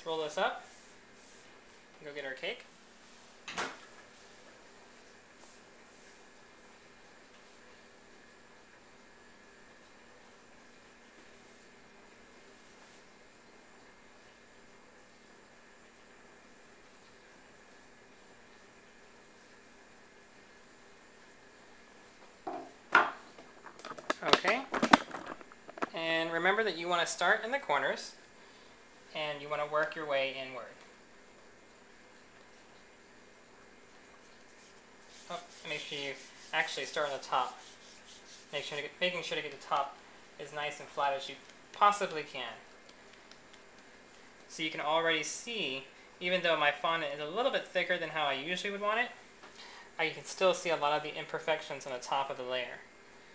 roll this up. Go get our cake. Okay, and remember that you want to start in the corners and you want to work your way inward. Oh, make sure you actually start on the top. Making sure to get the top as nice and flat as you possibly can. So you can already see, even though my fondant is a little bit thicker than how I usually would want it, you can still see a lot of the imperfections on the top of the layer.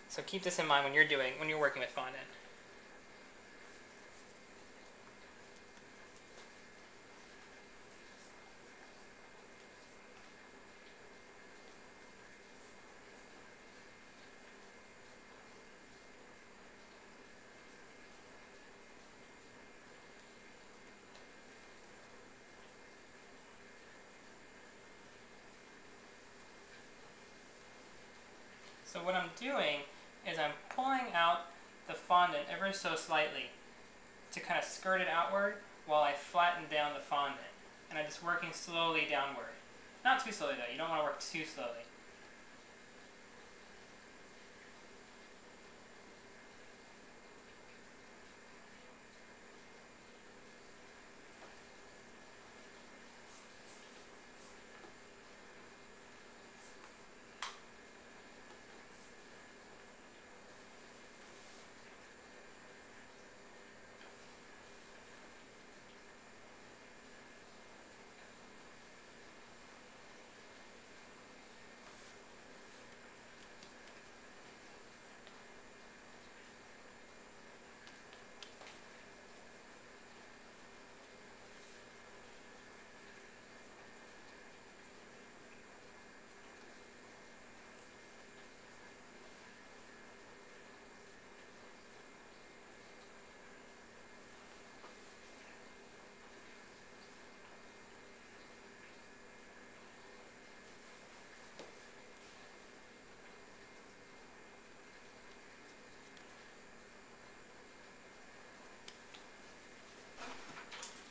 So keep this in mind when you're working with fondant. So what I'm doing is I'm pulling out the fondant ever so slightly to kind of skirt it outward while I flatten down the fondant. And I'm just working slowly downward. Not too slowly though, you don't want to work too slowly.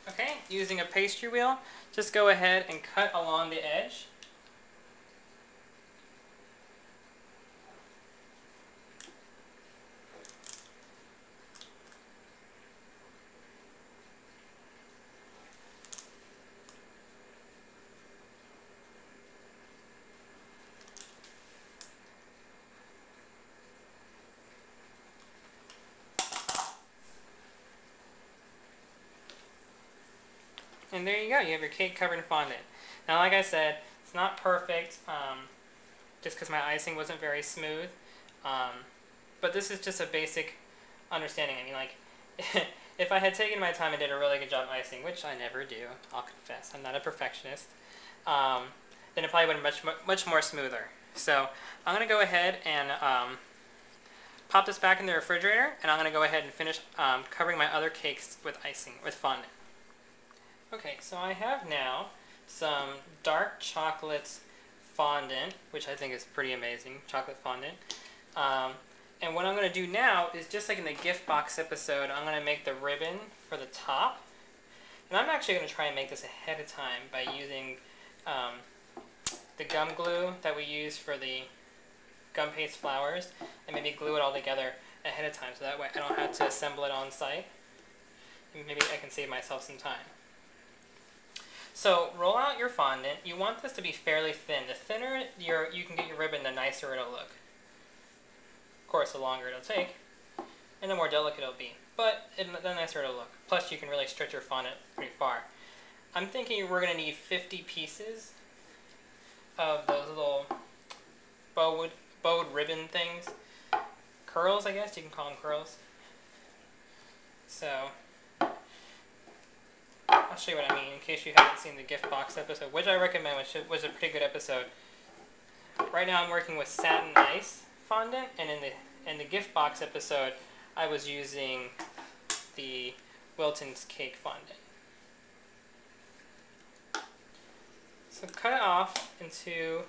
Okay, using a pastry wheel, just go ahead and cut along the edge. And there you go, you have your cake covered in fondant. Now like I said, it's not perfect, just because my icing wasn't very smooth. But this is just a basic understanding. I mean, like, if I had taken my time and did a really good job icing, which I never do, I'll confess, I'm not a perfectionist, then it probably would have been much more smoother. So I'm going to go ahead and pop this back in the refrigerator, and I'm going to go ahead and finish covering my other cakes with icing, with fondant. Okay, so I have now some dark chocolate fondant, which I think is pretty amazing, chocolate fondant. And what I'm going to do now is, just like in the gift box episode, I'm going to make the ribbon for the top. And I'm actually going to try and make this ahead of time by using the gum glue that we use for the gum paste flowers, and maybe glue it all together ahead of time, so that way I don't have to assemble it on site. And maybe I can save myself some time. So roll out your fondant. You want this to be fairly thin. The thinner you can get your ribbon, the nicer it'll look. Of course, the longer it'll take, and the more delicate it'll be. But the nicer it'll look. Plus, you can really stretch your fondant pretty far. I'm thinking we're going to need 50 pieces of those little bowed ribbon things. Curls, I guess you can call them curls. So I'll show you what I mean in case you haven't seen the gift box episode, which I recommend, which was a pretty good episode. Right now I'm working with satin ice fondant, and in the gift box episode I was using the Wilton's cake fondant. So cut it off into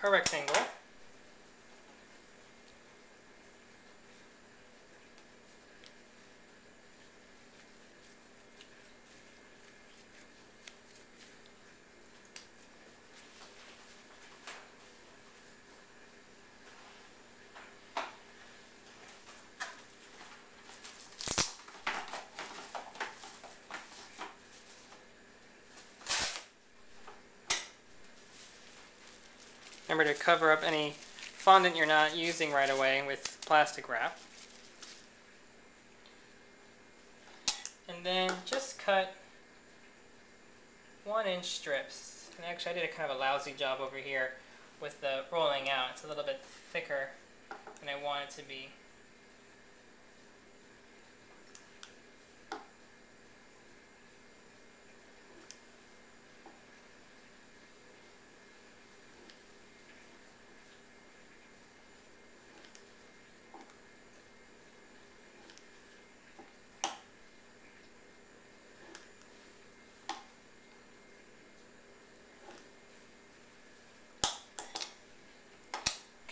a rectangle. Remember to cover up any fondant you're not using right away with plastic wrap. And then just cut 1-inch strips. And actually I did a kind of a lousy job over here with the rolling out. It's a little bit thicker than I want it to be.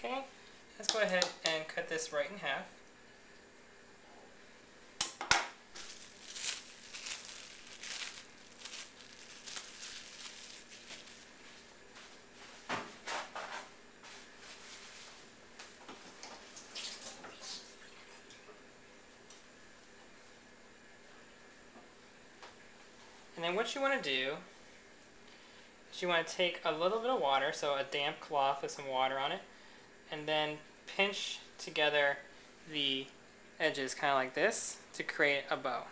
Okay, let's go ahead and cut this right in half. And then what you want to do is you want to take a little bit of water, so a damp cloth with some water on it, and then pinch together the edges kind of like this to create a bow.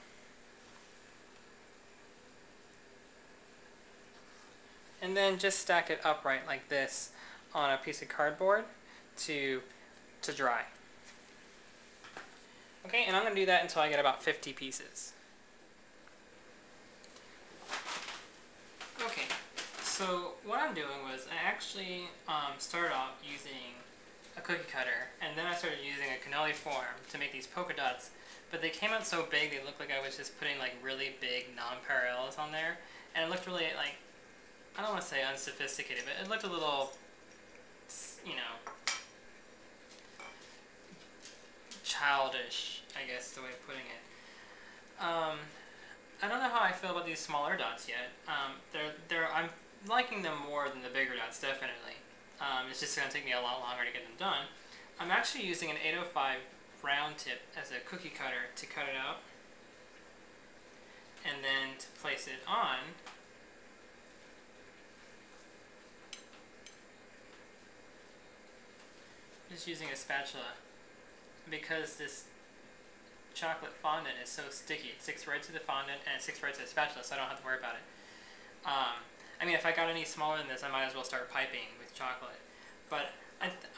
And then just stack it upright like this on a piece of cardboard to dry. Okay, and I'm going to do that until I get about 50 pieces. Okay, so what I'm doing was I actually started off using a cookie cutter, and then I started using a cannoli form to make these polka dots, but they came out so big they looked like I was just putting like really big non-parallels on there, and it looked really like, I don't want to say unsophisticated, but it looked a little, you know, childish, I guess the way of putting it. I don't know how I feel about these smaller dots yet. I'm liking them more than the bigger dots, definitely. It's just going to take me a lot longer to get them done. I'm actually using an 805 round tip as a cookie cutter to cut it out, and then to place it on. Just using a spatula, because this chocolate fondant is so sticky. It sticks right to the fondant and it sticks right to the spatula, so I don't have to worry about it. I mean, if I got any smaller than this, I might as well start piping with chocolate. But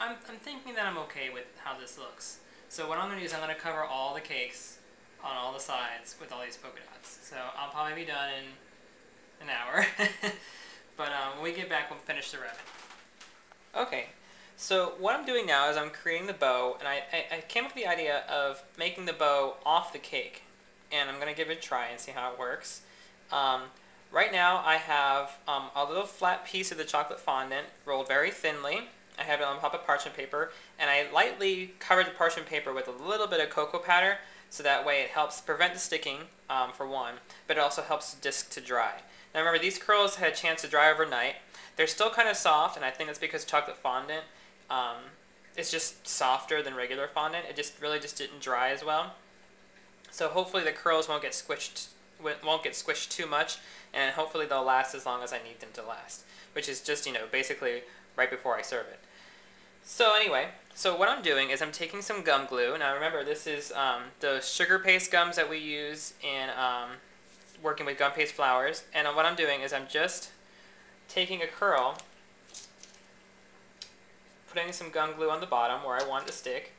I'm thinking that I'm okay with how this looks. So what I'm going to do is I'm going to cover all the cakes on all the sides with all these polka dots. So I'll probably be done in an hour. But when we get back, we'll finish the ribbon. Okay. So what I'm doing now is I'm creating the bow, and I came up with the idea of making the bow off the cake, and I'm going to give it a try and see how it works. Right now I have a little flat piece of the chocolate fondant rolled very thinly. I have it on top of parchment paper, and I lightly covered the parchment paper with a little bit of cocoa powder, so that way it helps prevent the sticking, for one, but it also helps the disc to dry. Now remember, these curls had a chance to dry overnight. They're still kind of soft, and I think that's because chocolate fondant it's just softer than regular fondant. It just really didn't dry as well. So hopefully the curls won't get squished too much, and hopefully they'll last as long as I need them to last, which is just, you know, basically right before I serve it. So anyway, so what I'm doing is I'm taking some gum glue. Now remember, this is the sugar paste gums that we use in working with gum paste flours, and what I'm doing is I'm just taking a curl, putting some gum glue on the bottom where I want it to stick,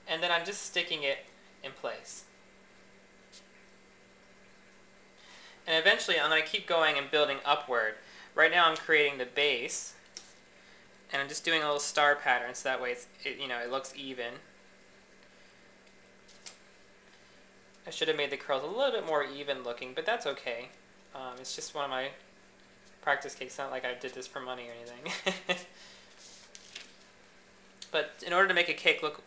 and then I'm just sticking it in place. And eventually I'm going to keep going and building upward. Right now I'm creating the base, and I'm just doing a little star pattern so that way it looks even. I should have made the curls a little bit more even looking, but that's okay. It's just one of my practice cakes. It's not like I did this for money or anything. But in order to make a cake look,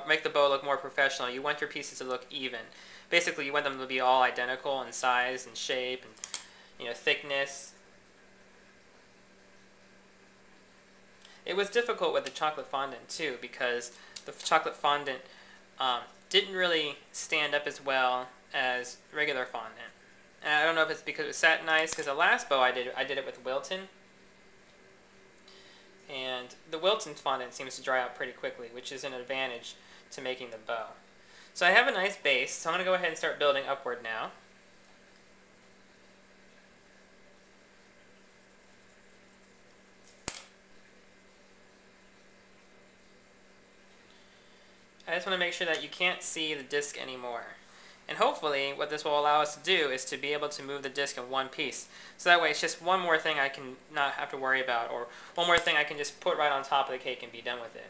make the bow look more professional, you want your pieces to look even. Basically, you want them to be all identical in size and shape and thickness. It was difficult with the chocolate fondant too, because the chocolate fondant didn't really stand up as well as regular fondant. And I don't know if it's because it was satinized, because the last bow I did it with Wilton. And the Wilton fondant seems to dry out pretty quickly, which is an advantage to making the bow. So I have a nice base, so I'm going to go ahead and start building upward now. I just want to make sure that you can't see the disc anymore. And hopefully what this will allow us to do is to be able to move the disc in one piece. So that way it's just one more thing I can not have to worry about, or one more thing I can just put right on top of the cake and be done with it.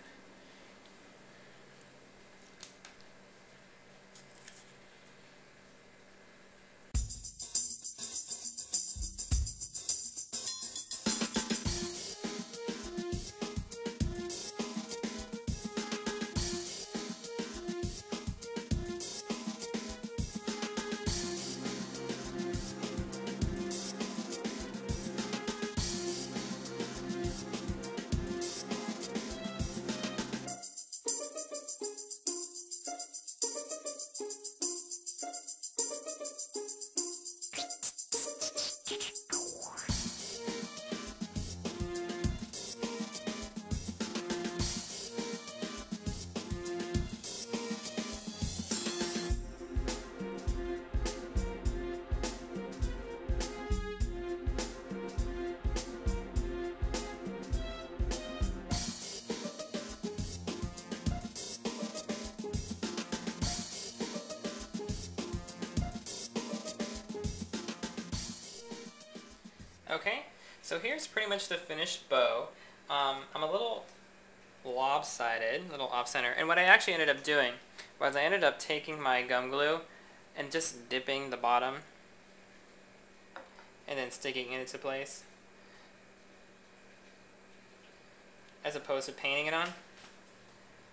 Okay, so here's pretty much the finished bow. I'm a little lopsided, a little off-center, and what I actually ended up doing was I ended up taking my gum glue and just dipping the bottom and then sticking it into place, as opposed to painting it on.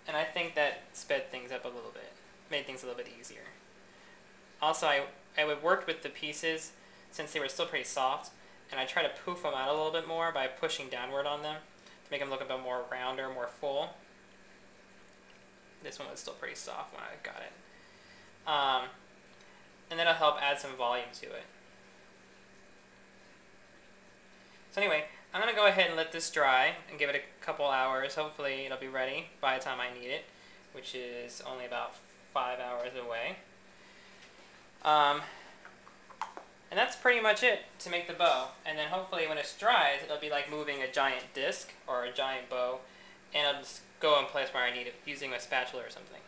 And I think that sped things up a little bit, made things a little bit easier. Also, I worked with the pieces since they were still pretty soft, and I try to poof them out a little bit more by pushing downward on them to make them look a bit more rounder, more full. This one was still pretty soft when I got it. And that'll help add some volume to it. So anyway, I'm going to go ahead and let this dry and give it a couple hours. Hopefully it'll be ready by the time I need it, which is only about 5 hours away. And that's pretty much it to make the bow. And then hopefully when it's dries, it'll be like moving a giant disc or a giant bow, and it'll just go in place where I need it using a spatula or something.